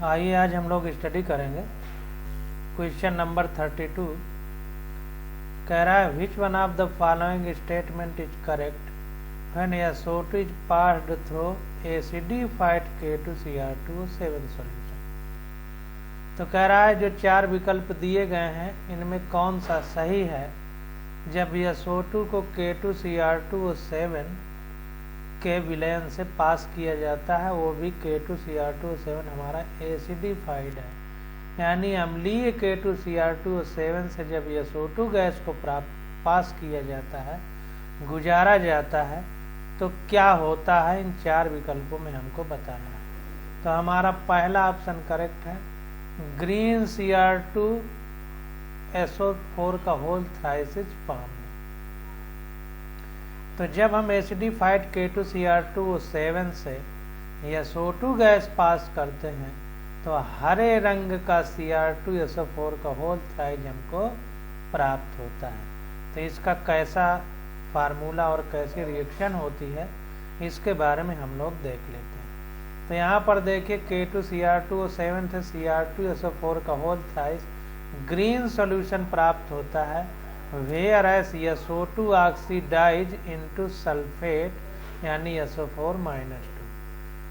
आइए आज हम लोग स्टडी करेंगे क्वेश्चन नंबर 32। कह रहा है विच one of the following statement is correct when SO2 is passed through acidified K2Cr2O7 solution. तो कह रहा है जो चार विकल्प दिए गए हैं इनमें कौन सा सही है जब SO2 को K2Cr2O7 के विलयन से पास किया जाता है, वो भी K2Cr2O7 हमारा एसिडिफाइड है, यानी अम्लीय K2Cr2O7 से जब SO2 गैस को पास किया जाता है, गुजारा जाता है, तो क्या होता है इन चार विकल्पों में हमको बताना है। तो हमारा पहला ऑप्शन करेक्ट है, ग्रीन Cr2 SO4 का होल थ्राइस इज फॉर्म। तो जब हम एसिडिफाइड K2Cr2O7 से SO2 गैस पास करते हैं तो हरे रंग का Cr2SO4 का होल थ्राइज हमको प्राप्त होता है। तो इसका कैसा फार्मूला और कैसी रिएक्शन होती है इसके बारे में हम लोग देख लेते हैं। तो यहाँ पर देखिए K2Cr2O7 से Cr2SO4 का होल थ्राइज ग्रीन सॉल्यूशन प्राप्त होता है, whereas SO2 oxidise into sulphate यानी SO4-2।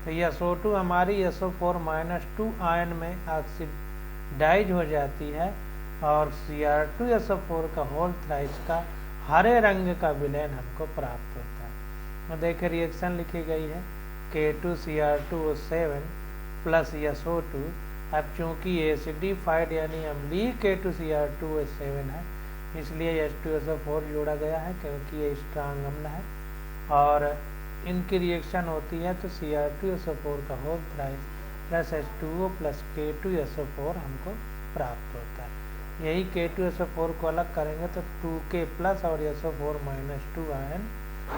तो SO2 हमारी SO4-2 आयन में ऑक्सीडाइज हो जाती है और Cr2SO4 का होल थ्राइस का हरे रंग का विलयन हमको प्राप्त होता है। तो देखिए रिएक्शन लिखी गई है K2Cr2O7 प्लस SO2। अब चूंकि एसिडिफाइड यानी अम्लीय K2Cr2O7 है इसलिए H2SO4 जोड़ा गया है क्योंकि ये स्ट्रांग अम्ल है और इनकी रिएक्शन होती है तो Cr2SO4 का whole thrice plus H2O plus K2SO4 हमको प्राप्त होता है। यही K2SO4 को अलग करेंगे तो 2K प्लस और SO4-2 आयन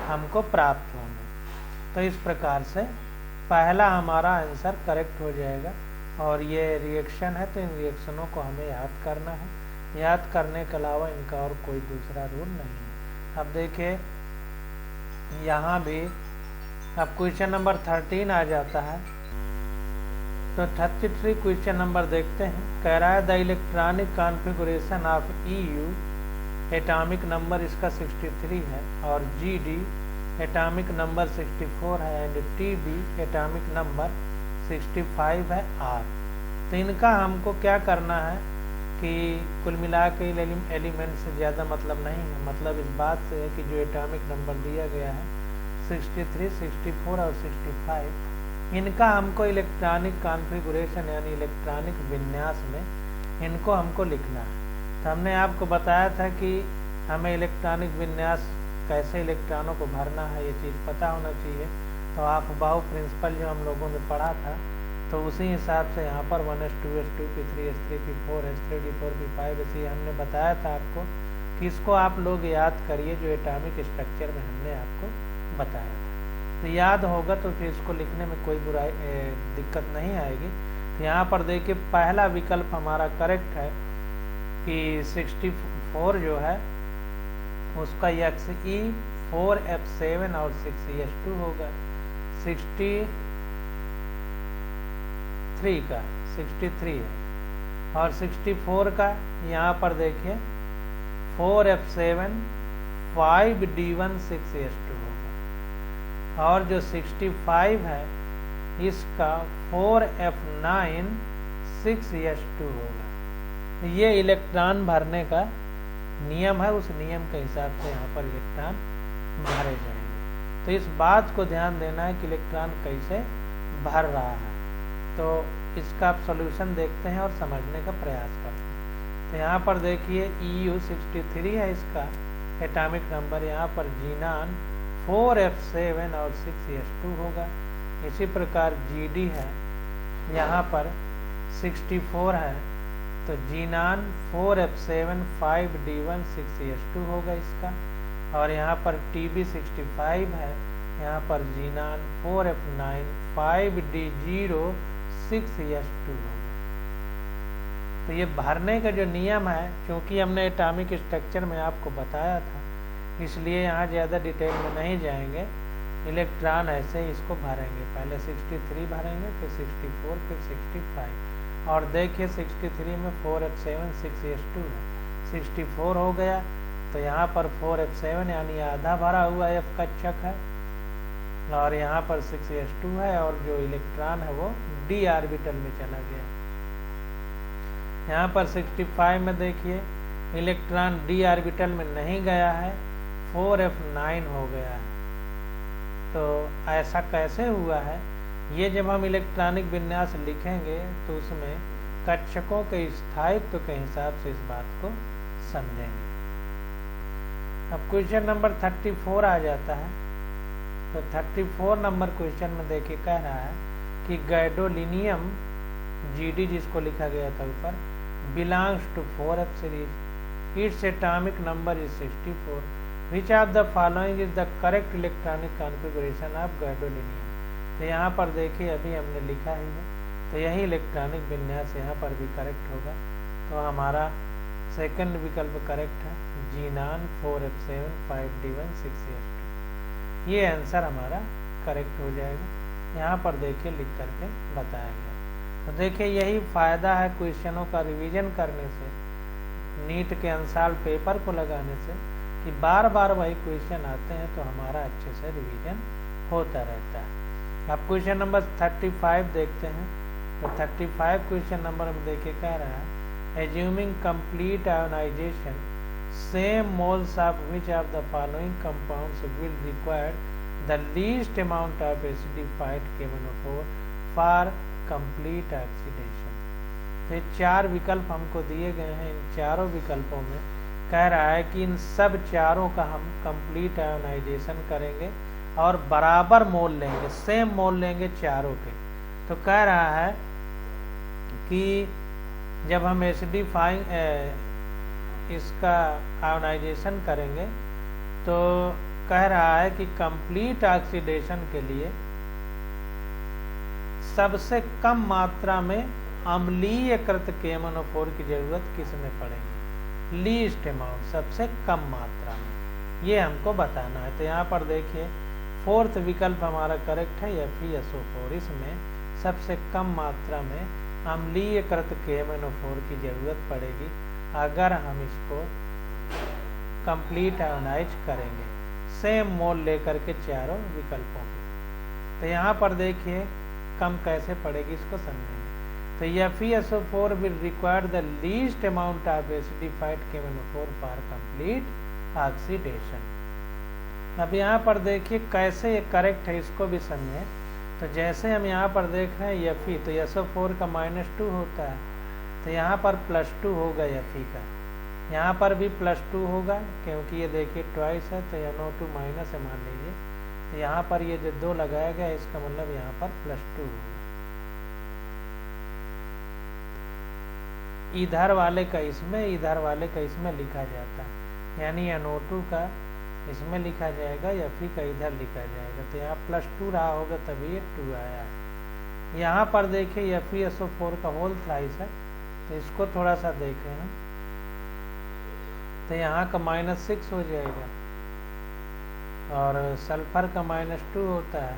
हमको प्राप्त होंगे। तो इस प्रकार से पहला हमारा आंसर करेक्ट हो जाएगा और ये रिएक्शन है तो इन रिएक्शनों को हमें याद करना है। याद करने के अलावा इनका और कोई दूसरा रूल नहीं है। अब देखिए यहाँ भी अब क्वेश्चन नंबर 13 आ जाता है। तो 33 क्वेश्चन नंबर देखते हैं। कह रहा है the electronic configuration of EU atomic number इसका 63 है और GD एटॉमिक नंबर 64 है एंड TB एटॉमिक नंबर 65 है R। तो इनका हमको क्या करना है कि कुल मिला के एलिमेंट से ज़्यादा मतलब नहीं है, मतलब इस बात से है कि जो एटॉमिक नंबर दिया गया है 63, 64 और 65 इनका हमको इलेक्ट्रॉनिक कॉन्फ़िगरेशन यानी इलेक्ट्रॉनिक विन्यास में इनको हमको लिखना है। तो हमने आपको बताया था कि हमें इलेक्ट्रॉनिक विन्यास कैसे इलेक्ट्रॉनों को भरना है ये चीज़ पता होना चाहिए। तो आप बाउ प्रिंसिपल जो हम लोगों ने पढ़ा था तो उसी हिसाब से यहाँ पर 1s2 s2 p3 s3 p4 s3 d4 p5 ऐसे हमने बताया था आपको कि इसको आप लोग याद करिए जो एटॉमिक स्ट्रक्चर में हमने आपको बताया था। तो याद होगा तो फिर इसको लिखने में कोई बुराई दिक्कत नहीं आएगी। तो यहाँ पर देखिए पहला विकल्प हमारा करेक्ट है कि 64 जो है उसका Xe 4F7 और 6S2 होगा। 63 का 63 है और 64 का यहाँ पर देखिए 4F7 5D1 6S2 होगा और जो 65 है इसका 4F9 6S2 होगा। ये इलेक्ट्रॉन भरने का नियम है, उस नियम के हिसाब से यहाँ पर इलेक्ट्रॉन भरे जाएंगे। तो इस बात को ध्यान देना है कि इलेक्ट्रॉन कैसे भर रहा है। तो इसका आप सॉल्यूशन देखते हैं और समझने का प्रयास करते हैं। तो यहाँ पर देखिए EU 63 है इसका एटॉमिक नंबर, यहाँ पर जीनान 4F7 और 6S2 होगा। इसी प्रकार GD है यहाँ पर 64 है तो जीनान 4F7 5D1 6S2 होगा इसका और यहाँ पर TB 65 है, यहाँ पर जीनान 4F9 5D0 6S2 होगा। तो ये भरने का जो नियम है क्योंकि हमने एटॉमिक स्ट्रक्चर में आपको बताया था इसलिए यहाँ ज़्यादा डिटेल में नहीं जाएंगे। इलेक्ट्रॉन ऐसे ही इसको भरेंगे, पहले 63 भरेंगे, फिर 64, फिर 65। और देखिए 63 में 4f7 6s2 है, 64 हो गया तो यहाँ पर 4f7 यानी आधा भरा हुआ f कक्षक है, और यहाँ पर 6s2 है, और जो इलेक्ट्रॉन है वो d ऑर्बिटल में चला गया। यहाँ पर 65 में देखिए इलेक्ट्रॉन d ऑर्बिटल में नहीं गया है, 4f9 हो गया है। तो ऐसा कैसे हुआ है, ये जब हम इलेक्ट्रॉनिक विन्यास लिखेंगे तो उसमें कक्षकों के स्थायित्व के हिसाब से इस बात को समझेंगे। अब क्वेश्चन नंबर 34 आ जाता है। तो 34 नंबर क्वेश्चन में देखिए कह रहा है कि गैडोलिनियम GD जिसको लिखा गया था ऊपर, belongs to 4f series, its atomic number is 64, which of the following is the correct electronic configuration of gadolinium. तो यहाँ पर देखिए अभी हमने लिखा ही है, तो यही इलेक्ट्रॉनिक विन्यास यहाँ पर भी करेक्ट होगा। तो हमारा सेकंड विकल्प करेक्ट है, जीनान 4f7 5d1 6s2। ये आंसर हमारा करेक्ट हो जाएगा। यहाँ पर देखिए लिख करके बताया गया। तो देखिए यही फायदा है क्वेश्चनों का रिवीजन करने से, नीट के अंसाल पेपर को लगाने से, कि बार बार वही क्वेश्चन आते हैं तो हमारा अच्छे से रिवीजन होता रहता है। अब क्वेश्चन नंबर 35 देखते हैं। तो 35 क्वेश्चन नंबर में देखिए कह रहा है, assuming complete ionization same moles of which of the following compounds will require the least amount of acidified KMnO4 for complete oxidation. तो ये 4 विकल्प हमको दिए गए हैं। इन चारों विकल्पों में कह रहा है कि इन सब चारों का हम कंप्लीट आयोनाइजेशन करेंगे और बराबर मोल लेंगे, सेम मोल लेंगे चारों के। तो कह रहा है कि जब हम एसिडिफाइंग इसका आयोनाइजेशन करेंगे तो कह रहा है कि कंप्लीट ऑक्सीडेशन के लिए सबसे कम मात्रा में अम्लीयकृत KMnO4 की जरूरत किसमें पड़ेगी, लीस्ट अमाउंट, सबसे कम मात्रा में, ये हमको बताना है। तो यहाँ पर देखिए फोर्थ विकल्प हमारा करेक्ट है, FeSO4। इसमें सबसे कम मात्रा में अम्लीयकृत KMnO4 की जरूरत पड़ेगी अगर हम इसको कंप्लीट आयोनाइज करेंगे, सेम मोल लेकर के चारों विकल्पों के। तो यहाँ पर देखिए कम कैसे पड़ेगी इसको समझेंगे। तो FeSO4 will require the least amount of acidified KMnO4 for complete oxidation. अब यहाँ पर देखिए कैसे ये करेक्ट है इसको भी समझें। तो जैसे हम यहाँ पर देख रहे हैं Fe, तो SO4 का -2 होता है, तो यहाँ पर +2 होगा Fe का, यहाँ पर भी +2 होगा क्योंकि ये देखिए ट्वाइस है, तो NO2 माइनस है मान लीजिए, तो यहाँ पर ये जो 2 लगाया गया इसका मतलब यहाँ पर +2 होगा। इधर वाले का इसमें, इधर वाले का इसमें लिखा जाता है, यानी NO2 का इसमें लिखा जाएगा, Fe का इधर लिखा जाएगा। तो यहाँ +2 रहा होगा तभी ये 2 आया है। यहाँ पर देखिए FeSO4 का होल थ्राइस है, तो इसको थोड़ा सा देखें हम, तो यहाँ का -6 हो जाएगा और सल्फर का -2 होता है।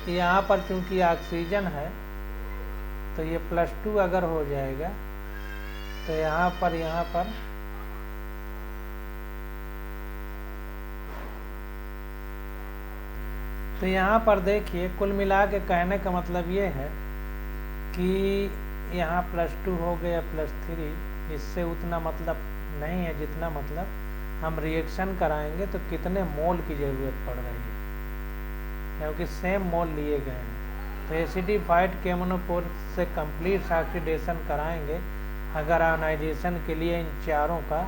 यहाँ पर चूंकि ऑक्सीजन है तो ये +2 अगर हो जाएगा तो यहाँ पर तो यहाँ पर देखिए कुल मिला के कहने का मतलब ये है कि यहाँ +2 हो गया +3, इससे उतना मतलब नहीं है जितना मतलब हम रिएक्शन कराएंगे तो कितने मोल की ज़रूरत पड़ रही है, क्योंकि सेम मोल लिए गए हैं। तो एसिडिफाइड KMnO4 से कंप्लीट ऑक्सीडेशन कराएंगे अगर आयोनाइजेशन के लिए इन चारों का,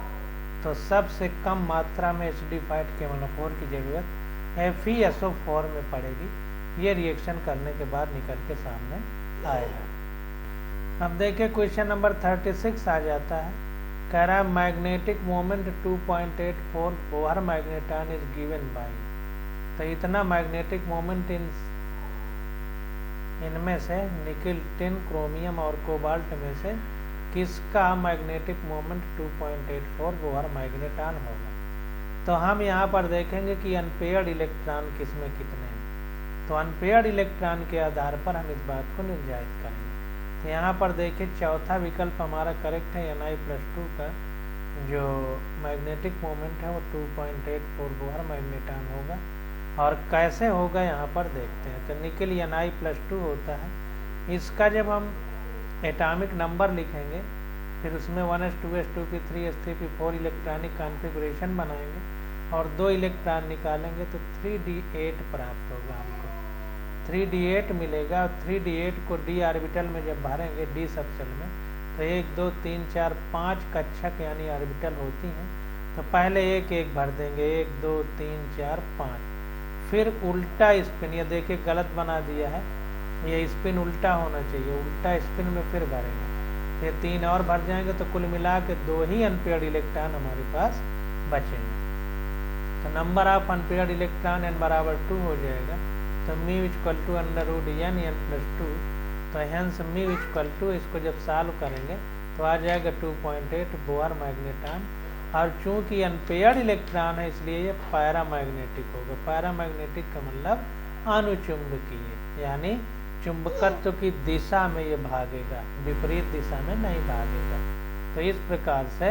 तो सबसे कम मात्रा में एसिडिफाइड KMnO4 की ज़रूरत FeSO4 में पड़ेगी। ये रिएक्शन करने के बाद निकल के सामने आएगा। अब देखिए क्वेश्चन नंबर 36 आ जाता है। कह रहा है magnetic moment 2.84 Bohr magneton is given bye. तो इतना मैग्नेटिक मोमेंट इनमें से निकिल, टिन, क्रोमियम और कोबाल्ट में से किसका मैग्नेटिक मोमेंट 2.84 बोहर मैग्नेटॉन होगा। तो हम यहाँ पर देखेंगे कि अनपेयर्ड इलेक्ट्रॉन किसमें कितने हैं। तो अनपेयर्ड इलेक्ट्रॉन के आधार पर हम इस बात को निर्धारित करेंगे। तो यहाँ पर देखिए चौथा विकल्प हमारा करेक्ट है। Na+2 का जो मैग्नेटिक मोमेंट है वो 2.84 बोहर मैग्नेटॉन होगा। और कैसे होगा यहाँ पर देखते हैं। तो निकल Na+2 होता है। इसका जब हम एटॉमिक नंबर लिखेंगे फिर उसमें 1s2s2 p3s3 p4 electronic configuration बनाएंगे और 2 इलेक्ट्रॉन निकालेंगे तो 3d8 प्राप्त होगा हमको। 3d8 मिलेगा और 3d8 को d ऑर्बिटल में जब भरेंगे d सबसेल में तो 1 2 3 4 5 कक्षक यानी ऑर्बिटल होती हैं। तो पहले एक एक भर देंगे 1 2 3 4 5। फिर उल्टा स्पिन, ये देखिए गलत बना दिया है, ये स्पिन उल्टा होना चाहिए, उल्टा स्पिन में फिर भरेंगे। ये 3 और भर जाएंगे तो कुल मिला के 2 ही अनपेयर्ड इलेक्ट्रॉन हमारे पास बचेंगे। तो number of unpaired electron n बराबर 2 हो जाएगा। तो μ = √n n+2। तो हेंस μ = इसको जब सॉल्व करेंगे तो आ जाएगा 2.8 बोहर मैग्नेटॉन। और चूंकि अनपेयर्ड इलेक्ट्रॉन है इसलिए ये पैरामैग्नेटिक होगा। पैरामैग्नेटिक का मतलब अनुचुंबकीय, यानी चुंबकत्व की दिशा में ये भागेगा, विपरीत दिशा में नहीं भागेगा। तो इस प्रकार से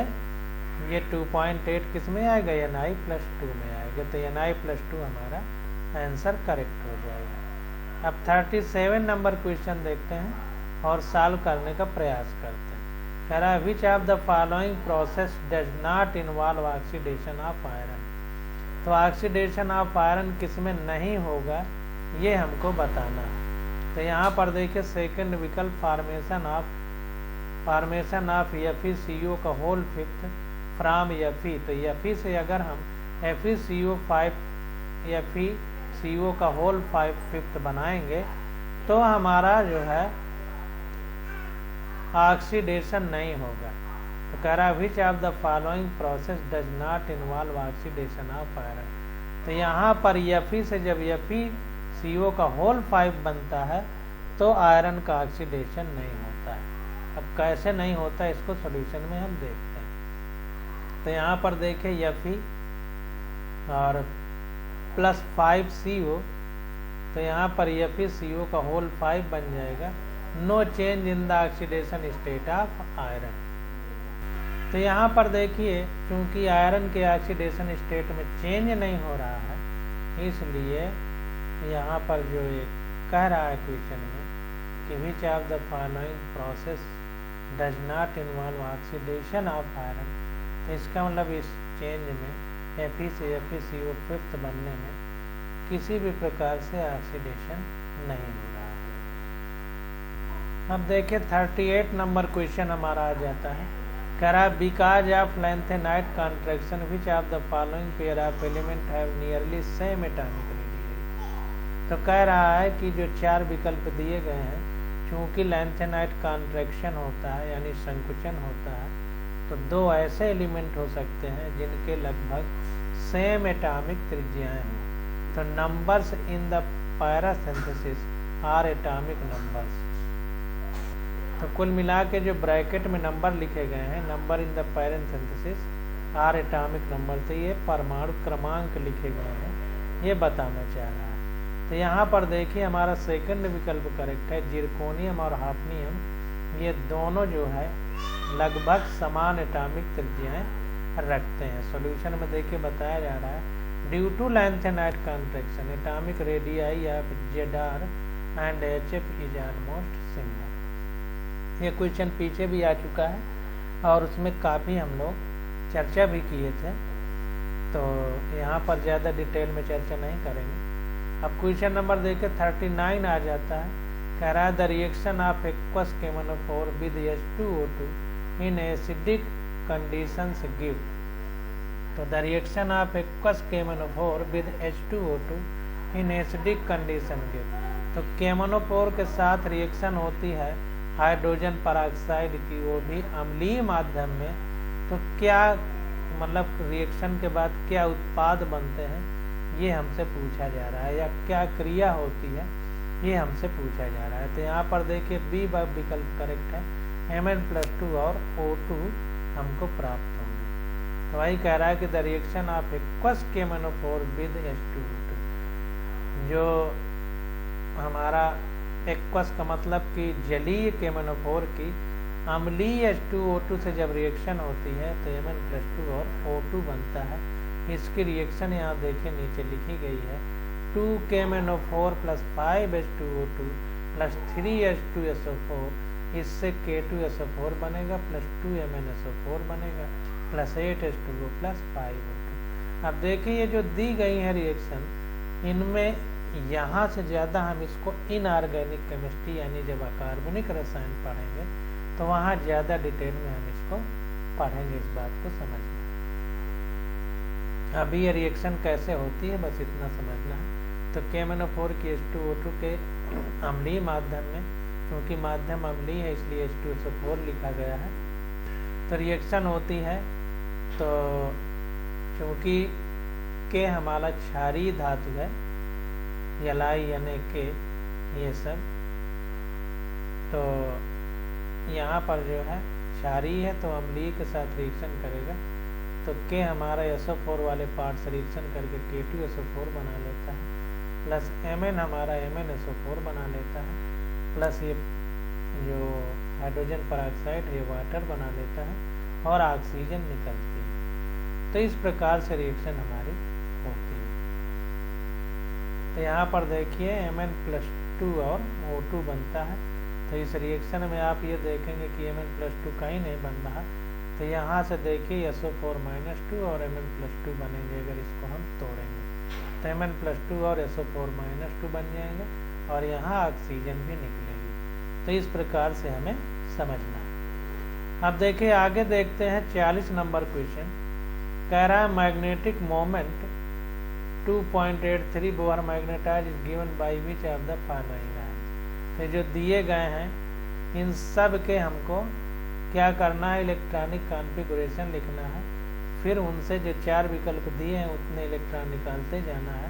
ये 2.8 किस में आएगा, Na+2 में आएगा। तो Na+2 हमारा आंसर करेक्ट हो जाएगा। अब 37 नंबर क्वेश्चन देखते हैं और सॉल्व करने का प्रयास करते हैं। कह रहा है विच of the following process does not involve oxidation of iron. तो ऑक्सीडेशन ऑफ आयरन किस में नहीं होगा ये हमको बताना है। तो यहाँ पर देखिए सेकंड विकल्प फॉर्मेशन ऑफ FeCO का होल फिफ्थ फ्रॉम Fe। तो Fe से अगर हम FeCO5 FeCO का होल 5/5 बनाएंगे तो हमारा जो है ऑक्सीडेशन नहीं होगा। तो कह रहा है विच of the following process does not involve oxidation of iron. तो यहाँ पर Fe से जब FeCO का होल 5 बनता है तो आयरन का ऑक्सीडेशन नहीं होता है। अब कैसे नहीं होता है इसको सॉल्यूशन में हम देखते हैं। तो यहाँ पर देखिए Fe और +5CO, तो यहाँ पर FeCO का होल 5 बन जाएगा। No change in the oxidation state of iron. तो यहाँ पर देखिए चूंकि आयरन के ऑक्सीडेशन स्टेट में चेंज नहीं हो रहा है इसलिए यहाँ पर जो ये कह रहा है क्वेश्चन में कि विच of the following process does not involve oxidation of iron. तो इसका मतलब इस चेंज में Fe से FeCO फिफ्थ बनने में किसी भी प्रकार से ऑक्सीडेशन नहीं हो रहा है। अब देखिए 38 नंबर क्वेश्चन हमारा आ जाता है। कह रहा है because of lanthanide contraction which of the following pair of element have nearly same atomic radius. तो कह रहा है कि जो 4 विकल्प दिए गए हैं चूंकि लैंथेनाइट कॉन्ट्रैक्शन होता है यानी संकुचन होता है तो 2 ऐसे एलिमेंट हो सकते हैं जिनके लगभग सेम एटॉमिक त्रिज्याएं हों। तो numbers in the parenthesis are atomic numbers. तो कुल मिला के जो ब्रैकेट में नंबर लिखे गए हैं number in the parenthesis are atomic number, तो ये परमाणु क्रमांक लिखे गए हैं ये बताना चाह रहा है। तो यहाँ पर देखिए हमारा सेकंड विकल्प करेक्ट है। जिरकोनियम और हाफनियम ये दोनों जो है लगभग समान एटॉमिक त्रिज्याएं रखते हैं। सॉल्यूशन में देखिए बताया जा रहा है due to lanthanide contraction atomic radii of Zr and HF is almost similar. ये क्वेश्चन पीछे भी आ चुका है और उसमें काफ़ी हम लोग चर्चा भी किए थे, तो यहाँ पर ज़्यादा डिटेल में चर्चा नहीं करेंगे। अब क्वेश्चन नंबर देखिए 39 आ जाता है। कह रहा है the reaction of aqueous KMnO4 with H2O2 in acidic conditions give. तो the reaction of aqueous KMnO4 with H2O2 in acidic condition give. तो KMnO4 के साथ रिएक्शन होती है हाइड्रोजन परऑक्साइड की, वो भी अम्लीय माध्यम में। तो क्या मतलब रिएक्शन के बाद क्या उत्पाद बनते हैं ये हमसे पूछा जा रहा है, या क्या क्रिया होती है ये हमसे पूछा जा रहा है। तो यहाँ पर देखिए बी विकल्प करेक्ट है। Mn+2 और O2 हमको प्राप्त होंगे। तो वही कह रहा है कि the reaction of aqueous KMnO4 with H2O2, जो हमारा एक्वस का मतलब कि जलीय KMnO4 की अम्लीय H2O2 से जब रिएक्शन होती है तो Mn+2 और O2 बनता है। इसकी रिएक्शन यहाँ देखें नीचे लिखी गई है, 2 KMnO4 + 5 H2O2 + 3 H2SO4, इससे K2SO4 बनेगा प्लस 2 MnSO4 बनेगा प्लस 8 H2O प्लस 5 O2। अब देखिए ये जो दी गई है रिएक्शन, इनमें यहाँ से ज़्यादा हम इसको इनऑर्गेनिक केमिस्ट्री यानी जब अकार्बनिक रसायन पढ़ेंगे तो वहाँ ज़्यादा डिटेल में हम इसको पढ़ेंगे, इस बात को समझना। अभी ये रिएक्शन कैसे होती है बस इतना समझना है। तो KMnO4 की H2O2 के अम्लीय माध्यम में, क्योंकि माध्यम अम्लीय है इसलिए H2SO4 लिखा गया है, तो रिएक्शन होती है। तो चूँकि K हमारा क्षारीय धातु है, Li NaK ये सब, तो यहाँ पर जो है क्षारीय है तो अम्लीय के साथ रिएक्शन करेगा, तो K हमारा SO4 वाले पार्ट से रिएक्शन करके K2SO4 बना लेता है, प्लस Mn हमारा MnSO4 बना लेता है, प्लस ये जो हाइड्रोजन पेरोक्साइड है वाटर बना लेता है और ऑक्सीजन निकलती है। तो इस प्रकार से रिएक्शन हमारी होती है। तो यहाँ पर देखिए Mn+2 और O2 बनता है। तो इस रिएक्शन में आप ये देखेंगे कि Mn+2 कहीं नहीं बन रहा, तो यहाँ से देखिए SO4-2 और Mn+2 बनेंगे अगर इसको हम तोड़ेंगे, तो Mn+2 और SO4-2 बन जाएंगे और यहाँ ऑक्सीजन भी निकलेगी। तो इस प्रकार से हमें समझना है। अब देखिए आगे देखते हैं 40 नंबर क्वेश्चन। कह रहा है magnetic moment 2.83 Bohr magnetons is given by which of the following answer. तो जो दिए गए हैं इन सब के हमको क्या करना है, इलेक्ट्रॉनिक कॉन्फ़िगरेशन लिखना है, फिर उनसे जो 4 विकल्प दिए हैं उतने इलेक्ट्रॉन निकालते जाना है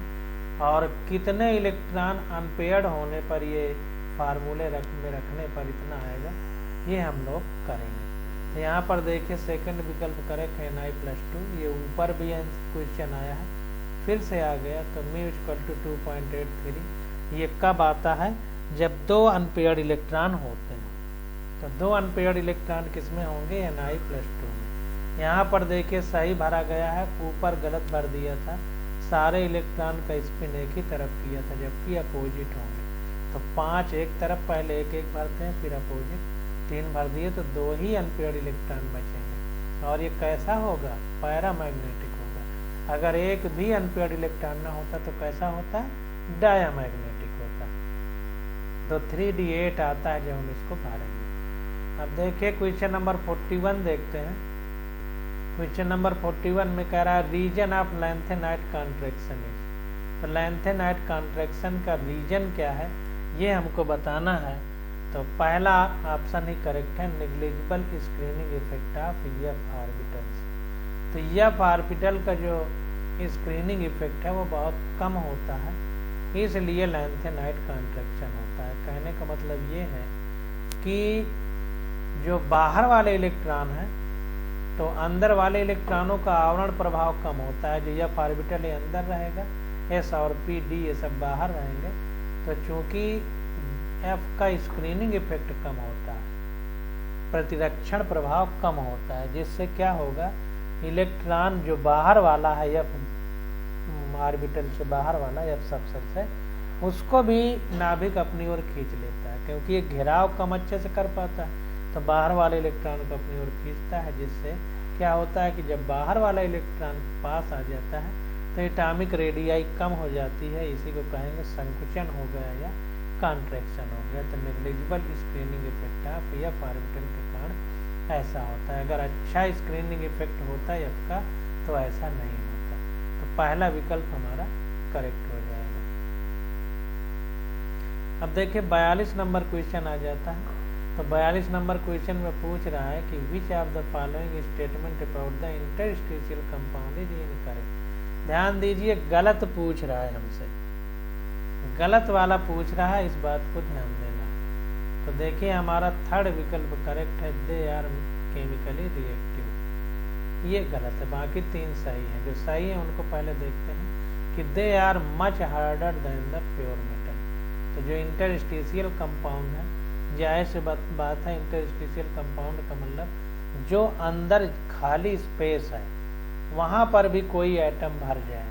और कितने इलेक्ट्रॉन अनपेयर्ड होने पर ये फार्मूले में रखने पर इतना आएगा, ये हम लोग करेंगे। तो यहाँ पर देखिए सेकंड विकल्प करेक्ट है Ni+2, ये ऊपर भी क्वेश्चन आया है, फिर से आ गया। तो μ=2.83 ये कब आता है, जब 2 अनपेयर्ड इलेक्ट्रॉन होते हैं। तो 2 अनपेयर्ड इलेक्ट्रॉन किस में होंगे, Ni+2 में। यहाँ पर देखिए सही भरा गया है, ऊपर गलत भर दिया था, सारे इलेक्ट्रॉन का स्पिन एक ही तरफ किया था जबकि अपोजिट होंगे। तो 5 एक तरफ, पहले एक एक भरते हैं फिर अपोजिट, 3 भर दिए तो 2 ही अनपेयर्ड इलेक्ट्रॉन बचेंगे और ये कैसा होगा, पैरामैग्नेटिक होगा। अगर एक भी अनपेयर्ड इलेक्ट्रॉन ना होता तो कैसा होता, डायामैग्नेटिक होता। तो 3d8 आता है जब हम इसको भरेंगे। अब देखिए क्वेश्चन नंबर 41 देखते हैं। क्वेश्चन नंबर 41 में कह रहा है reason of lanthanide contraction is. तो लैंथेनाइट कॉन्ट्रैक्शन का रीजन क्या है ये हमको बताना है। तो पहला ऑप्शन ही करेक्ट है, negligible screening effect of F orbitals. तो एफ ऑर्बिटल का जो स्क्रीनिंग इफेक्ट है वो बहुत कम होता है, इसलिए लैंथेनाइट कॉन्ट्रैक्शन होता है। कहने का मतलब ये है कि जो बाहर वाले इलेक्ट्रॉन हैं तो अंदर वाले इलेक्ट्रॉनों का आवरण प्रभाव कम होता है। जो एफ ऑर्बिटल ये अंदर रहेगा, एस और पी डी ये सब बाहर रहेंगे। तो चूंकि एफ का स्क्रीनिंग इफेक्ट कम होता है, प्रतिरक्षण प्रभाव कम होता है, जिससे क्या होगा, इलेक्ट्रॉन जो बाहर वाला है एफ ऑर्बिटल से बाहर वाला एफ सबसेल से, उसको भी नाभिक अपनी ओर खींच लेता है, क्योंकि ये घेराव कम अच्छे से कर पाता है। तो बाहर वाले इलेक्ट्रॉन को अपनी ओर खींचता है, जिससे क्या होता है कि जब बाहर वाला इलेक्ट्रॉन पास आ जाता है तो एटॉमिक रेडियाई कम हो जाती है। इसी को कहेंगे संकुचन हो गया या कॉन्ट्रैक्शन हो गया। तो negligible screening effect of F orbital के कारण ऐसा होता है। अगर अच्छा स्क्रीनिंग इफेक्ट होता है एफ का तो ऐसा नहीं होता। तो पहला विकल्प हमारा करेक्ट हो जाएगा। अब देखिए 42 नंबर क्वेश्चन आ जाता है। तो 42 नंबर क्वेश्चन में पूछ रहा है कि विच of the following statement about the interstitial compound is incorrect. ध्यान दीजिए गलत पूछ रहा है हमसे, गलत वाला पूछ रहा है, इस बात को ध्यान देना। तो देखिए हमारा थर्ड विकल्प करेक्ट है, दे आर केमिकली रिएक्टिव। ये गलत है, बाकी 3 सही है। जो सही है उनको पहले देखते हैं कि they are much harder than the pure metal. तो जो इंटरस्टिशियल कंपाउंड है, जाहिर सी बात है, इंटरस्टिशियल कंपाउंड का मतलब जो अंदर खाली स्पेस है वहाँ पर भी कोई एटम भर जाए,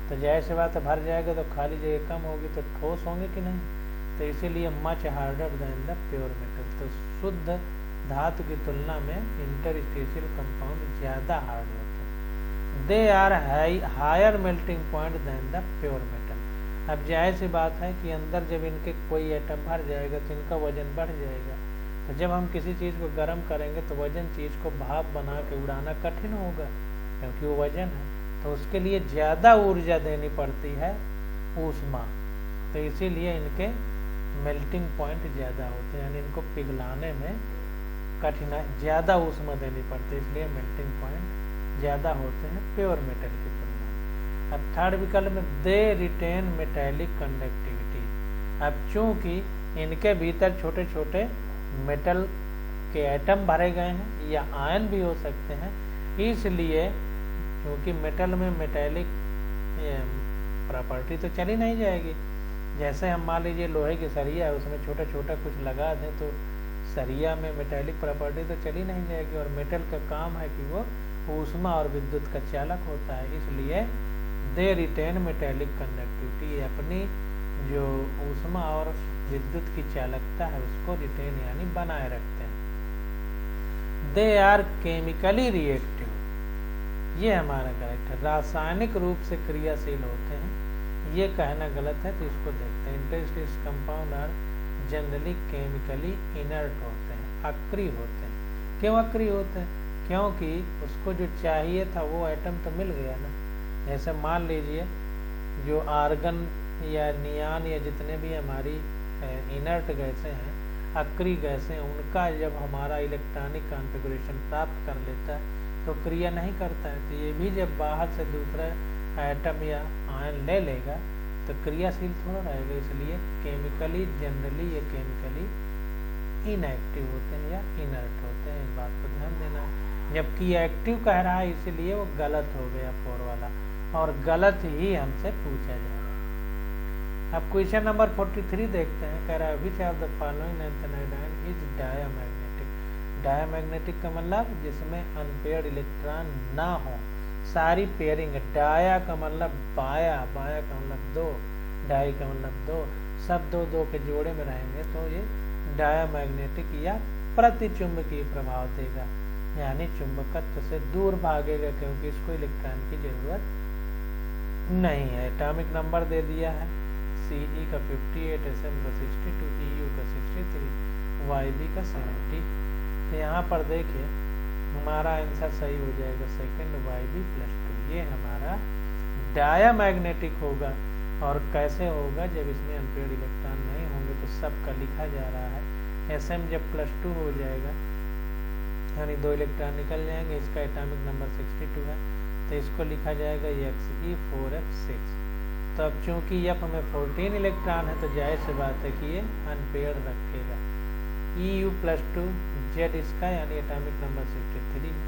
तो जाहिर सी बात है भर जाएगा तो खाली जगह कम होगी तो ठोस होंगे कि नहीं, तो इसीलिए much harder than the pure metal. तो शुद्ध धातु की तुलना में इंटरस्टिशियल कंपाउंड ज़्यादा हार्ड होते हैं। They are higher melting point than the pure metal. अब जाहिर सी बात है कि अंदर जब इनके कोई एटम भर जाएगा तो इनका वजन बढ़ जाएगा, तो जब हम किसी चीज़ को गर्म करेंगे तो वजन चीज़ को भाप बना के उड़ाना कठिन होगा, क्योंकि वो वजन है, तो उसके लिए ज़्यादा ऊर्जा देनी पड़ती है, ऊष्मा। तो इसीलिए इनके मेल्टिंग पॉइंट ज़्यादा होते हैं, यानी इनको पिघलाने में कठिनाई, ज़्यादा ऊष्मा देनी पड़ती है, इसलिए मेल्टिंग पॉइंट ज़्यादा होते हैं प्योर मेटल की तुलना में। अब थर्ड विकल्प में दे रिटेन मेटेलिक कंडक्टिविटी। अब चूंकि इनके भीतर छोटे छोटे मेटल के एटम भरे गए हैं या आयन भी हो सकते हैं, इसलिए क्योंकि मेटल में मेटेलिक प्रॉपर्टी तो चली नहीं जाएगी। जैसे हम मान लीजिए लोहे की सरिया है, उसमें छोटा छोटा कुछ लगा दें तो सरिया में मेटेलिक प्रॉपर्टी तो चली नहीं जाएगी, और मेटल का काम है कि वो ऊष्मा और विद्युत का चालक होता है, इसलिए दे रिटेन मेटेलिक कंडक्टिविटी, अपनी जो ऊष्मा और विद्युत की चालकता है उसको रिटेन यानी बनाए रखते हैं। दे आर केमिकली रिएक्टिव, ये हमारा करेक्ट है, रासायनिक रूप से क्रियाशील होते हैं, ये कहना गलत है, तो इसको देखते हैं। Interstitial compound are generally chemically inert होते हैं, अक्रिय होते हैं। क्यों अक्रिय होते हैं? क्योंकि उसको जो चाहिए था वो एटम तो मिल गया ना। जैसे मान लीजिए जो आर्गन या नियान या जितने भी हमारी इनर्ट गैसें हैं, अक्रिय गैसें, उनका जब हमारा इलेक्ट्रॉनिक कॉन्फ़िगरेशन प्राप्त कर लेता है तो क्रिया नहीं करता है, तो ये भी जब बाहर से दूसरा एटम या आयन ले लेगा तो क्रियाशील थोड़ा रहेगा, इसलिए केमिकली जनरली ये केमिकली इनएक्टिव होते हैं या इनर्ट होते हैं, इस बात को ध्यान देना है। जबकि एक्टिव कह रहा है इसलिए वो गलत हो गया 4 वाला, और गलत ही हमसे पूछा जा रहा है। अब क्वेश्चन नंबर 43 देखते हैं, कह रहा है विच of the following lanthanide ion is diamagnetic. Diamagnetic का मतलब जिसमें अनपेयर्ड इलेक्ट्रॉन ना हो, सारी पेयरिंग। डाया का मतलब बाया, बाया का मतलब 2, डाई का मतलब 2, सब 2 के जोड़े में रहेंगे तो ये डायामैग्नेटिक या प्रतिचुंबकीय प्रभाव देगा, यानी चुंबकत्व से दूर भागेगा, क्योंकि इसको इलेक्ट्रॉन की जरूरत नहीं है। एटॉमिक नंबर दे दिया है, Ce का 58, Sm का 62, Eu का 63, Yb का 70। तो यहाँ पर देखिए हमारा आंसर सही हो जाएगा सेकंड, Yb+2। ये हमारा डायामैग्नेटिक होगा। और कैसे होगा? जब इसमें अनपेयर्ड इलेक्ट्रॉन नहीं होंगे तो सबका लिखा जा रहा है। Sm जब +2 हो जाएगा यानी 2 इलेक्ट्रॉन निकल जाएंगे, इसका एटॉमिक नंबर 62 है, तो इसको लिखा जाएगा Xe4f6। तो अब चूंकि F में 14 इलेक्ट्रॉन है तो जाहिर सी बात है कि ये अनपेयर्ड रखेगा। Eu+2 Z इसका यानी एटॉमिक नंबर 63 है,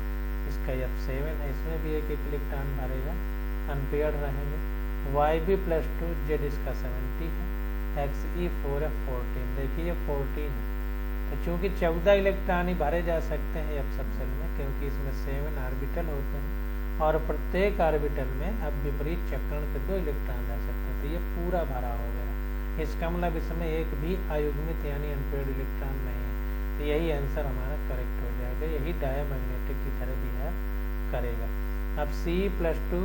इसका F7 है, इसमें भी एक इलेक्ट्रॉन भरेगा, अनपेयर्ड रहेंगे। Yb+2 Z इसका 70 है, Xe4f14, देखिए 14 है, तो चूंकि 14 इलेक्ट्रॉन ही भरे जा सकते हैं F सबसेल में, क्योंकि इसमें 7 ऑर्बिटल होते हैं और प्रत्येक ऑर्बिटल में अब विपरीत चक्रण के 2 इलेक्ट्रॉन रह सकते हैं, तो ये पूरा भरा हो गया। इसका मतलब इसमें एक भी अयुग्मित यानी अनपेयर्ड इलेक्ट्रॉन नहीं है, तो यही आंसर हमारा करेक्ट हो जाएगा, यही डायामैग्नेटिक की तरह बिहेव करेगा। अब Ce+2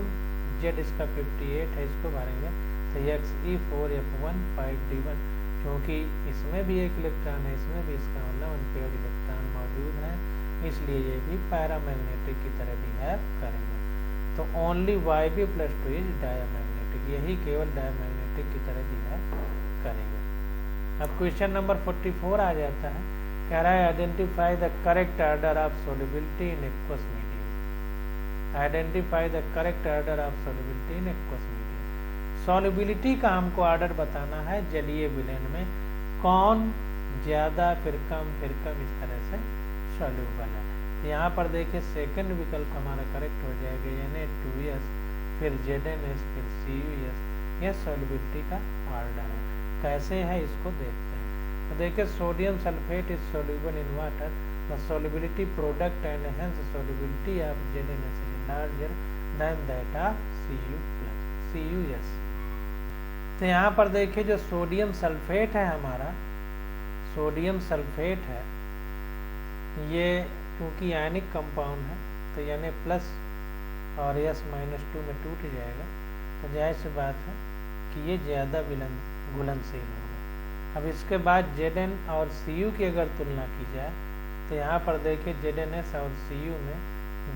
Z इसका 58 है, इसको भरेंगे तो Xe4f1 क्योंकि इसमें भी एक इलेक्ट्रॉन है, इसमें भी, इसका मतलब अनपेयर्ड इलेक्ट्रॉन मौजूद है, इसलिए ये भी पैरामैग्नेटिक की तरह बिहेव करेंगे। तो ओनली Yb+2 इज डायामैग्नेटिक, यही केवल डायामैग्नेटिक की तरह बिहेव करेंगे। अब क्वेश्चन नंबर 44 आ जाता है, कह रहा है identify the correct order of solubility in aqueous medium. Identify the correct order of solubility in aqueous medium. Solubility का हमको ऑर्डर बताना है जलीय विलयन में, कौन ज्यादा फिर कम इस तरह से सॉल्यूबल है। तो यहाँ पर देखिए सेकंड विकल्प हमारा करेक्ट हो जाएगा Na2S, फिर ZnS, फिर CuS। यह सॉल्युबिलिटी का ऑर्डर है। कैसे है इसको देखते हैं। तो देखिए sodium sulphate is soluble in water, the solubility product and hence solubility of ZnS is larger than that of CuS। तो यहाँ पर देखिए जो सोडियम सल्फेट है हमारा, सोडियम सल्फेट है, ये क्योंकि आयनिक कंपाउंड है तो यानी प्लस और S-2 में टूट जाएगा, तो जाहिर सी बात है कि ये ज़्यादा घुलनशील होगा। अब इसके बाद Zn और Cu की अगर तुलना की जाए तो यहाँ पर देखिए ZnS और Cu में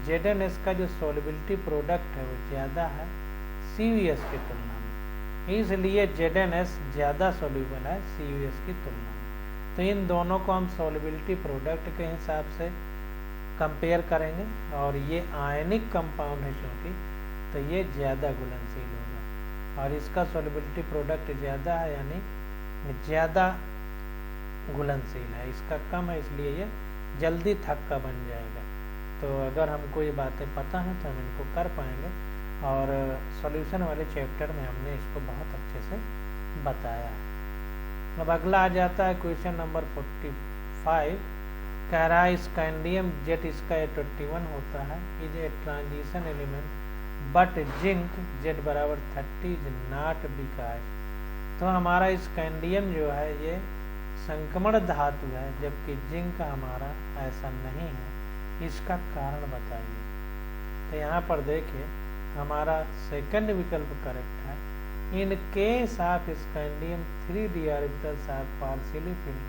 ZnS का जो सॉल्युबिलिटी प्रोडक्ट है वो ज़्यादा है CuS की तुलना में, इसलिए ZnS ज़्यादा सॉल्युबल है CuS की तुलना में। तो इन दोनों को हम सॉल्युबिलिटी प्रोडक्ट के हिसाब से कंपेयर करेंगे, और ये आयनिक कंपाउंड है क्योंकि, तो ये ज़्यादा घुलनशील होगा और इसका सॉल्युबिलिटी प्रोडक्ट ज़्यादा है यानी ज़्यादा घुलनशील है, इसका कम है इसलिए ये जल्दी थक्का बन जाएगा। तो अगर हमको ये बातें पता हैं तो हम इनको कर पाएंगे, और सॉल्यूशन वाले चैप्टर में हमने इसको बहुत अच्छे से बताया है। अब अगला आ जाता है क्वेश्चन नंबर 45। कह रहा है स्कैंडियम जेट इसका 21 होता है, is a transition element but zinc jet बराबर 30 इज नॉट बिकाज। तो हमारा स्कैंडियम जो है ये संक्रमण धातु है, जबकि जिंक हमारा ऐसा नहीं है, इसका कारण बताइए। तो यहाँ पर देखिए हमारा सेकंड विकल्प करेक्ट है। In case of scandium 3d orbitals are partially filled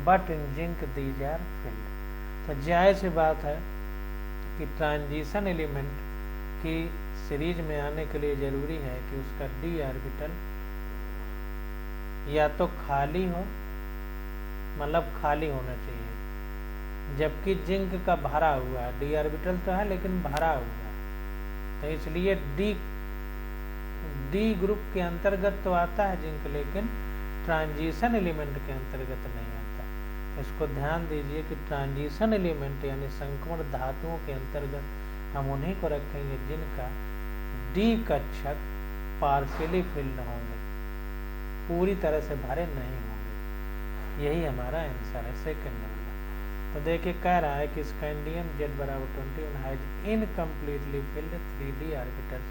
but in zinc these are filled. तो जाहिर सी बात है कि ट्रांजिशन एलिमेंट की सीरीज में आने के लिए जरूरी है कि उसका d ऑर्बिटल या तो खाली हो, मतलब खाली होना चाहिए, जबकि जिंक का भरा हुआ है, d ऑर्बिटल तो है लेकिन भरा हुआ है, तो इसलिए डी ग्रुप के अंतर्गत तो आता है जिंक, लेकिन ट्रांजिशन एलिमेंट के अंतर्गत नहीं आता। इसको ध्यान दीजिए कि ट्रांजिशन एलिमेंट यानी संक्रमण धातुओं के अंतर्गत हम उन्हीं को रखेंगे जिनका डी कक्षक पार्शियली फिल्ड होंगे, पूरी तरह से भरे नहीं होंगे। यही हमारा आंसर है सेकंड वाला। तो देखिए कह रहा है कि स्कैंडियम जेड बराबर 21 has incompletely field 3d orbitals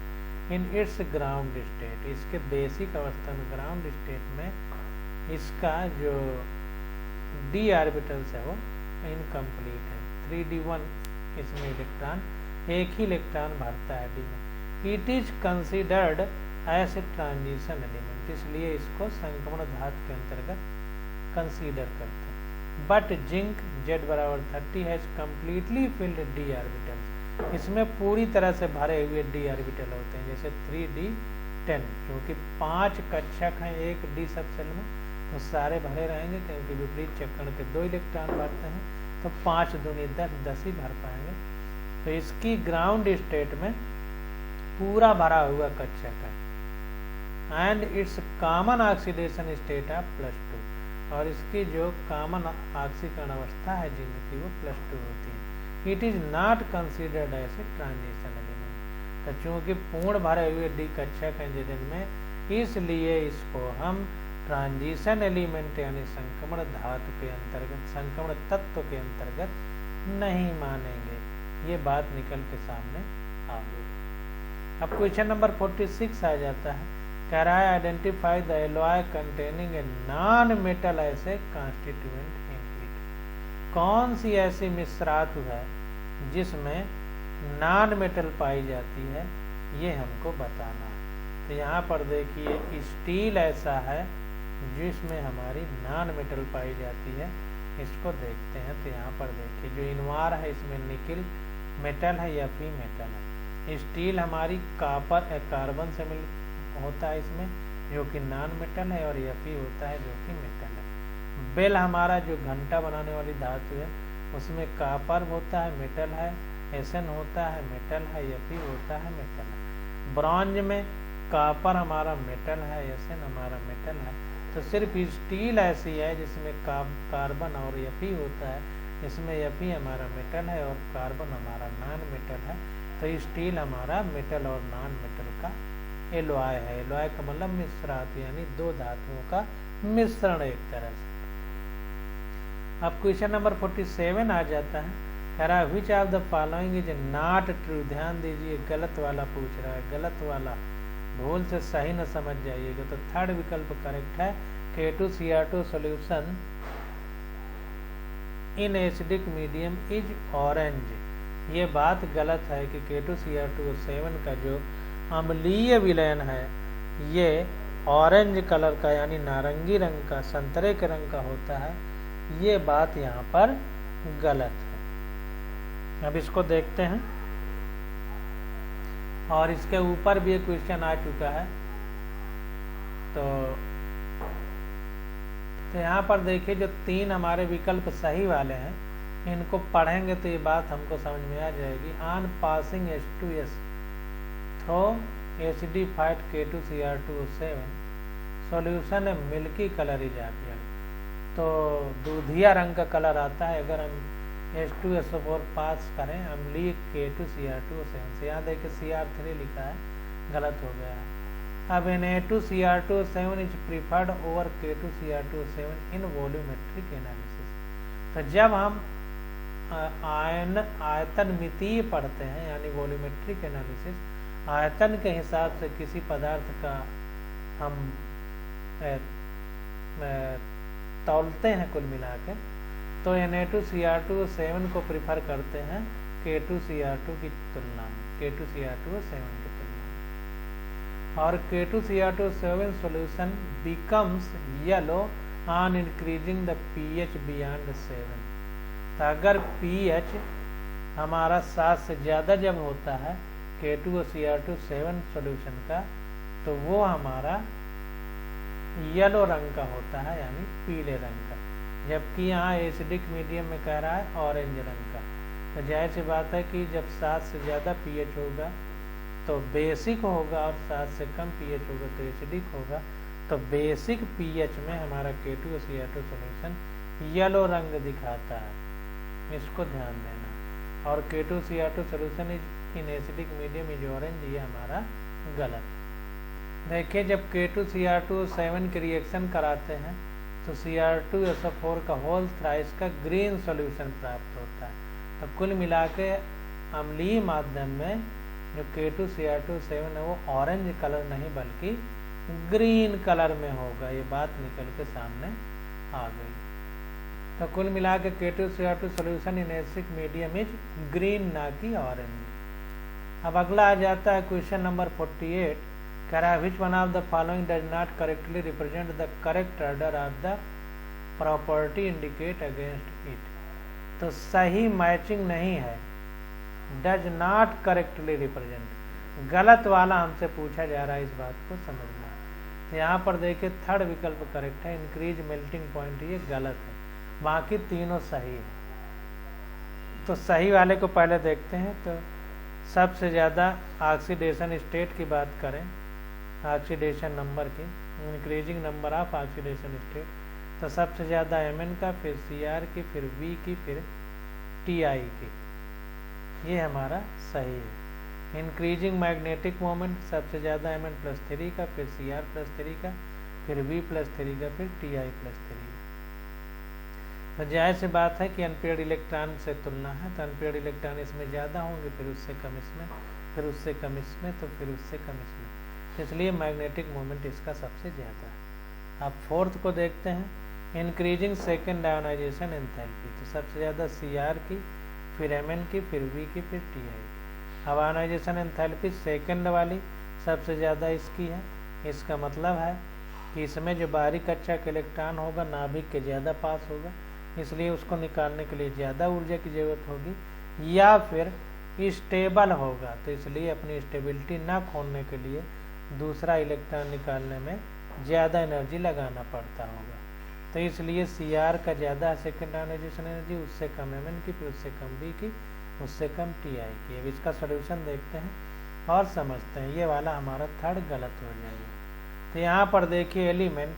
in its ground state. इसके बेसिक अवस्था में ग्राउंड स्टेट में इसका जो डी ऑर्बिटल्स है वो इनकम्प्लीट है। 3d1 इसमें इलेक्ट्रॉन, एक ही इलेक्ट्रॉन भरता है डी में। It is considered as a transition element, इसलिए इसको संक्रमण धातु के अंतर्गत कंसीडर करते हैं। बट जिंक जेड बराबर 30 has completely field D orbitals, इसमें पूरी तरह से भरे हुए डी ऑर्बिटल होते हैं, जैसे 3d10, क्योंकि 5 कक्षक हैं एक डी सब सेल में, तो सारे भरे रहेंगे क्योंकि विपरीत चक्रण के 2 इलेक्ट्रॉन भरते हैं, तो 5 दूनी 10, 10 ही भर पाएंगे। तो इसकी ग्राउंड स्टेट में पूरा भरा हुआ कक्षक है। And it's common oxidation state of +2, और इसकी जो कॉमन ऑक्सीकरण अवस्था है जिंक की वो +2 होती है। It is not considered as a transition element, तो चूंकि पूर्ण भरे हुए डी कक्षक हैं जेड में, इसलिए इसको हम ट्रांजिशन एलिमेंट यानी संक्रमण धातु के अंतर्गत, संक्रमण तत्व के अंतर्गत नहीं मानेंगे। ये बात निकल के सामने आ गई। अब क्वेश्चन नंबर 46 आ जाता है। कह रहा है identify the alloy containing a non metal as a constituent in it. कौन सी ऐसी मिश्रातु है जिसमें नॉन मेटल पाई जाती है, ये हमको बताना है। तो यहाँ पर देखिए स्टील ऐसा है जिसमें हमारी नॉन मेटल पाई जाती है, इसको देखते हैं। तो यहाँ पर देखिए जो इनवार है इसमें निकिल मेटल है या फी मेटल है। स्टील हमारी कॉपर कार्बन से मिल होता है इसमें, जो कि नॉन मेटल है, और Fe होता है जो कि मेटल है। बेल हमारा जो घंटा बनाने वाली धातु है उसमें कॉपर होता है, मेटल है, Sn होता है, मेटल है, Fe होता है, मेटल है। ब्रॉन्ज में कॉपर हमारा मेटल है, Sn हमारा मेटल है। तो सिर्फ स्टील ऐसी है जिसमें कार्बन और Fe होता है, इसमें Fe हमारा मेटल है और कार्बन हमारा नॉन मेटल है। तो स्टील हमारा मेटल और नॉन मेटल का एलॉय है। एलॉय का मतलब मिश्रात, यानी दो धातुओं का मिश्रण एक तरह से। अब क्वेश्चन नंबर 47 आ जाता है, कह रहा है विच of the following is not true. ध्यान दीजिए, गलत वाला पूछ रहा है, गलत वाला, भूल से सही न समझ जाइएगा। तो थर्ड विकल्प करेक्ट है, K2Cr2 solution in acidic medium is orange. ये बात गलत है कि K2Cr2O7 का जो अम्लीय विलयन है ये ऑरेंज कलर का यानी नारंगी रंग का, संतरे के रंग का होता है। ये बात यहाँ पर गलत है। अब इसको देखते हैं, और इसके ऊपर भी एक क्वेश्चन आ चुका है। तो यहाँ पर देखिए, जो तीन हमारे विकल्प सही वाले हैं, इनको पढ़ेंगे तो ये बात हमको समझ में आ जाएगी। On passing H2S through acidified K2Cr2O7 solution है मिल्की कलर इज अपीयर। तो दूधिया रंग का कलर आता है अगर हम H2SO4 पास करें अम्लीय K2Cr2O7 से। यहाँ देखिए Cr3 लिखा है, गलत हो गया है। अब Na2Cr2O7 is preferred over K2Cr2O7 in volumetric analysis. तो जब हम आयतन मितीय पढ़ते हैं यानी वॉल्यूमेट्रिक एनालिसिस, आयतन के हिसाब से किसी पदार्थ का हम तौलते हैं कुल मिलाकर, तो Na2Cr2O7 को प्रिफर करते हैं K2Cr2 की तुलना में, K2Cr2O7 की तुलना में। और K2Cr2O7 solution becomes yellow on increasing the pH beyond 7। तो अगर pH हमारा 7 से ज़्यादा जब होता है K2Cr2O7 सॉल्यूशन का, तो वो हमारा येलो रंग का होता है यानी पीले रंग का, जबकि यहाँ एसिडिक मीडियम में कह रहा है ऑरेंज रंग का। तो जाहिर सी बात है कि जब 7 से ज़्यादा pH होगा तो बेसिक होगा, और 7 से कम pH होगा तो एसिडिक होगा। तो बेसिक pH में हमारा K2Cr2 सॉल्यूशन येलो रंग दिखाता है, इसको ध्यान देना। और K2Cr2 solution is in acidic medium is orange, ये हमारा गलत। देखिए, जब K2Cr2O7 की रिएक्शन कराते हैं तो Cr2SO4 का होल थ्राइस का ग्रीन सॉल्यूशन प्राप्त होता है। तो कुल मिला के अम्लीय माध्यम में जो K2Cr2O7 है वो ऑरेंज कलर नहीं बल्कि ग्रीन कलर में होगा। ये बात निकल के सामने आ गई। तो कुल मिला के K2Cr2 solution in acidic medium is green, ना कि ऑरेंज। अब अगला आ जाता है क्वेश्चन नंबर 48, कह रहा है विच one of the following does not correctly represent the correct order of the property indicate against it. तो सही मैचिंग नहीं है, डज नॉट करेक्टली रिप्रेजेंट, गलत वाला हमसे पूछा जा रहा है, इस बात को समझना। तो यहाँ पर देखिए थर्ड विकल्प करेक्ट है, इंक्रीज मेल्टिंग पॉइंट, ये गलत है, बाकी तीनों सही है। तो सही वाले को पहले देखते हैं। तो सबसे ज़्यादा ऑक्सीडेशन स्टेट की बात करें, ऑक्सीडेशन नंबर की, increasing number of oxidation state, तो सबसे ज़्यादा Mn का, फिर Cr की, फिर V की, फिर Ti की, ये हमारा सही है। इंक्रीजिंग मैग्नेटिक मोमेंट, सबसे ज़्यादा Mn+3 का, फिर Cr+3 का, फिर V+3 का, फिर Ti+3। तो जाहिर सी बात है कि अनपेयर्ड इलेक्ट्रॉन से तुलना है, तो अनपेयर्ड इलेक्ट्रॉन इसमें ज़्यादा होंगे, फिर उससे कम इसमें, फिर उससे कम इसमें, तो फिर उससे कम इसमें, इसलिए मैग्नेटिक मोमेंट इसका सबसे ज़्यादा है। अब फोर्थ को देखते हैं, इंक्रीजिंग सेकेंड आयोनाइजेशन एंथैल्पी, तो सबसे ज़्यादा Cr की, फिर Mn की, फिर V की, फिर Ti की। अब आयोनाइजेशन एंथैल्पी सेकेंड वाली सबसे ज़्यादा इसकी है, इसका मतलब है कि इसमें जो बाहरी कक्षा का इलेक्ट्रॉन होगा नाभिक के ज़्यादा पास होगा, इसलिए उसको निकालने के लिए ज़्यादा ऊर्जा की ज़रूरत होगी, या फिर स्टेबल होगा, तो इसलिए अपनी स्टेबिलिटी ना खोने के लिए दूसरा इलेक्ट्रॉन निकालने में ज़्यादा एनर्जी लगाना पड़ता होगा। तो इसलिए Cr का ज़्यादा सेकेंड आयोनाइजेशन एनर्जी, उससे कम Mn की, फिर उससे कम V की, उससे कम Ti की। अब इसका सॉल्यूशन देखते हैं और समझते हैं। ये वाला हमारा थर्ड गलत हो जाएगा। तो यहाँ पर देखिए एलिमेंट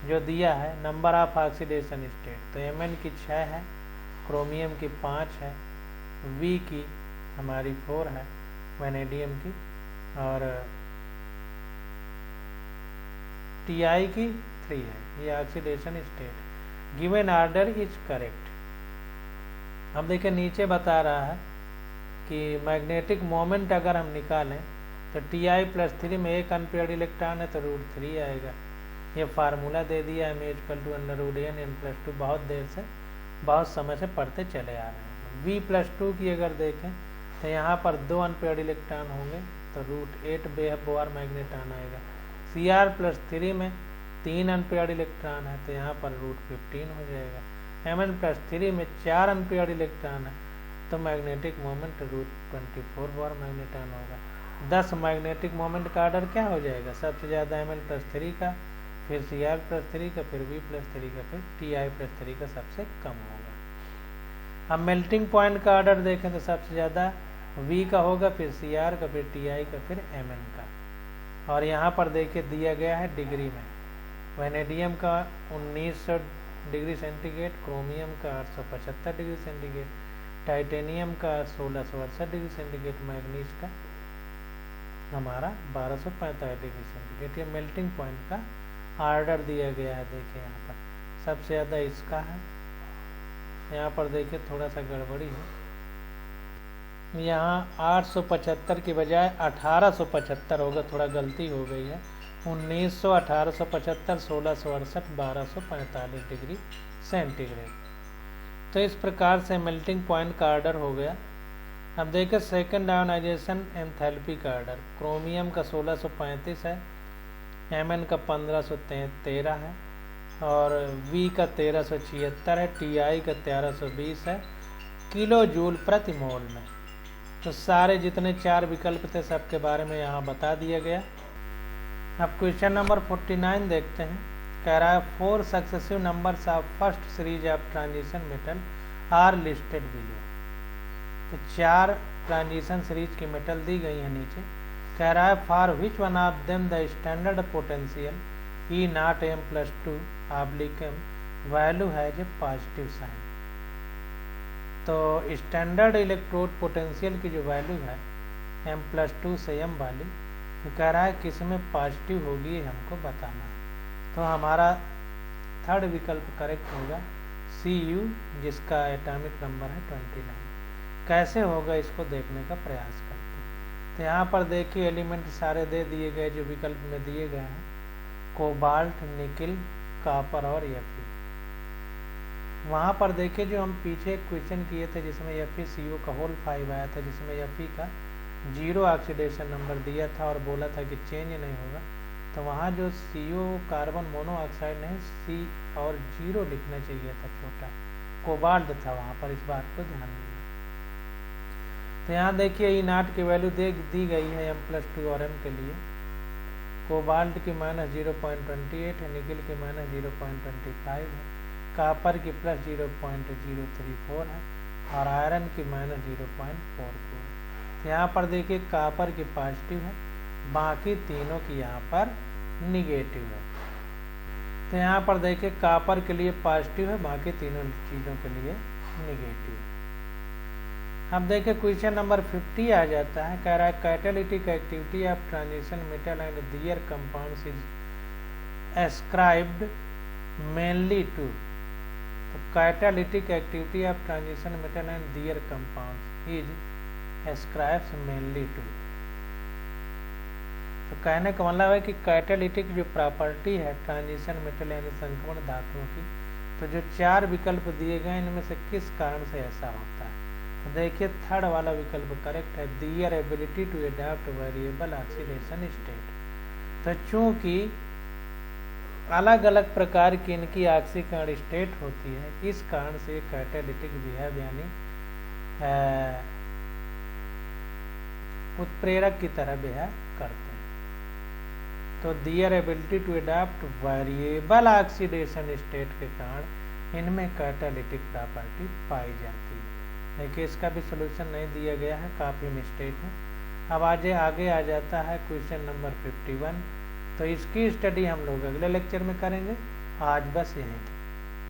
जो दिया है नंबर ऑफ ऑक्सीडेशन स्टेट, तो Mn की 6 है, क्रोमियम की 5 है, वी की हमारी 4 है, वैनेडियम की, और टीआई की 3 है। ये oxidation state. Given order is correct. अब देखिए नीचे बता रहा है कि मैग्नेटिक मोमेंट अगर हम निकालें तो Ti+3 में 1 अनपेयर्ड इलेक्ट्रॉन है तो √3 आएगा। ये फार्मूला दे दिया है, m=√n(n+2) बहुत देर से, बहुत समय से पढ़ते चले आ रहे हैं। V+2 की अगर देखें तो यहाँ पर 2 अनपेयर्ड इलेक्ट्रॉन होंगे तो √8 बोर मैग्नेटॉन आएगा। Cr+3 में 3 अनपेयर्ड इलेक्ट्रॉन है तो यहाँ पर √15 हो जाएगा। Mn+3 में 4 अनपेयर्ड इलेक्ट्रॉन है तो मैग्नेटिक मोमेंट √24 बोर मैग्नेटॉन होगा। 10 मैग्नेटिक मोमेंट का ऑर्डर क्या हो जाएगा? सबसे ज़्यादा Mn+3 का, फिर Cr+3 का, फिर V+3 का, फिर Ti+3 का सबसे कम होगा। अब मेल्टिंग पॉइंट का ऑर्डर देखें तो सबसे ज़्यादा V का होगा, फिर Cr का, फिर Ti का, फिर Mn का। और यहाँ पर देखिए दिया गया है डिग्री में, वैनेडियम का 1900 डिग्री सेंटीग्रेड, क्रोमियम का 875 डिग्री सेंटीग्रेड, टाइटेनियम का 1668 डिग्री सेंटीग्रेड, मैग्नीज का हमारा 1245 डिग्री सेंटीग्रेड। ये मेल्टिंग पॉइंट का ऑर्डर दिया गया है। देखिए यहाँ पर सबसे ज़्यादा इसका है, यहाँ पर देखिए थोड़ा सा गड़बड़ी है, यहाँ 875 की बजाय 1875 होगा, थोड़ा गलती हो गई है। 1900, 1875, 1668, 1245 डिग्री सेंटीग्रेड। तो इस प्रकार से मेल्टिंग पॉइंट का ऑर्डर हो गया। अब देखिए सेकंड आयोनाइजेशन एंथैल्पी का ऑर्डर। क्रोमियम का 1635 है, Mn का 1513 है, और V का 1376 है, Ti का 1320 है किलो जूल प्रति मोल में। तो सारे जितने 4 विकल्प थे सबके बारे में यहाँ बता दिया गया। अब क्वेश्चन नंबर 49 देखते हैं। कह रहा है 4 successive numbers of first series of transition metal are listed below. तो 4 ट्रांजिशन सीरीज की मेटल दी गई है नीचे। कह रहा है for which one of them the standard potential E0m+2 m value has a positive sign. तो स्टैंडर्ड इलेक्ट्रोड पोटेंशियल की जो वैल्यू है m+2 से m वाली, तो कह रहा है किस में पॉजिटिव होगी ये हमको बताना है। तो हमारा थर्ड विकल्प करेक्ट होगा Cu, जिसका एटॉमिक नंबर है 29। कैसे होगा इसको देखने का प्रयास करते हैं। तो यहाँ पर देखिए एलिमेंट सारे दे दिए गए जो विकल्प में दिए गए हैं, कोबाल्ट, निकिल, कॉपर और Fe। वहाँ पर देखिए जो हम पीछे क्वेश्चन किए थे जिसमें FeCO का होल 5 आया था, जिसमें Fe का 0 ऑक्सीडेशन नंबर दिया था और बोला था कि चेंज नहीं होगा। तो वहाँ जो CO कार्बन मोनोऑक्साइड नहीं, C और 0 लिखना चाहिए था, छोटा कोबाल्ट था वहाँ पर, इस बात को ध्यान दीजिए। तो यहाँ देखिए E0 की वैल्यू दी गई है m+2 और m के लिए। कोबाल्ट की -0.28 है, निकिल की -0.25 है, कॉपर की +0.034 है और आयरन की -0.44 है। तो यहाँ पर देखिए कॉपर की पॉजिटिव है, बाकी तीनों की यहाँ पर निगेटिव है। तो यहाँ पर देखिए कॉपर के लिए पॉजिटिव है, बाकी तीनों चीज़ों के लिए निगेटिव है। अब देखिए क्वेश्चन नंबर 50 आ जाता है। कह रहा है catalytic activity of transition metal and their compounds is ascribed mainly to. तो catalytic activity of transition metal and their compounds is ascribes mainly to. तो कहने का मतलब है कि कैटालिटिक जो प्रॉपर्टी है ट्रांजिशन मेटल यानी संक्रमण धातुओं की, तो जो 4 विकल्प दिए गए इनमें से किस कारण से ऐसा होता है। तो देखिए थर्ड वाला विकल्प करेक्ट है, their ability to adopt variable oxidation state. तो चूंकि अलग अलग प्रकार की इनकी ऑक्सीकरण स्टेट होती है, इस कारण से कैटालिटिक बिहेव यानी उत्प्रेरक की तरह बिहेव करते हैं। तो their ability to adopt variable oxidation state के कारण इनमें कैटालिटिक प्रॉपर्टी पाई जाती है। देखिए इसका भी सोल्यूशन नहीं दिया गया है, काफ़ी मिस्टेक है। अब आगे आ जाता है क्वेश्चन नंबर 51। तो इसकी स्टडी हम लोग अगले लेक्चर में करेंगे। आज बस यहीं।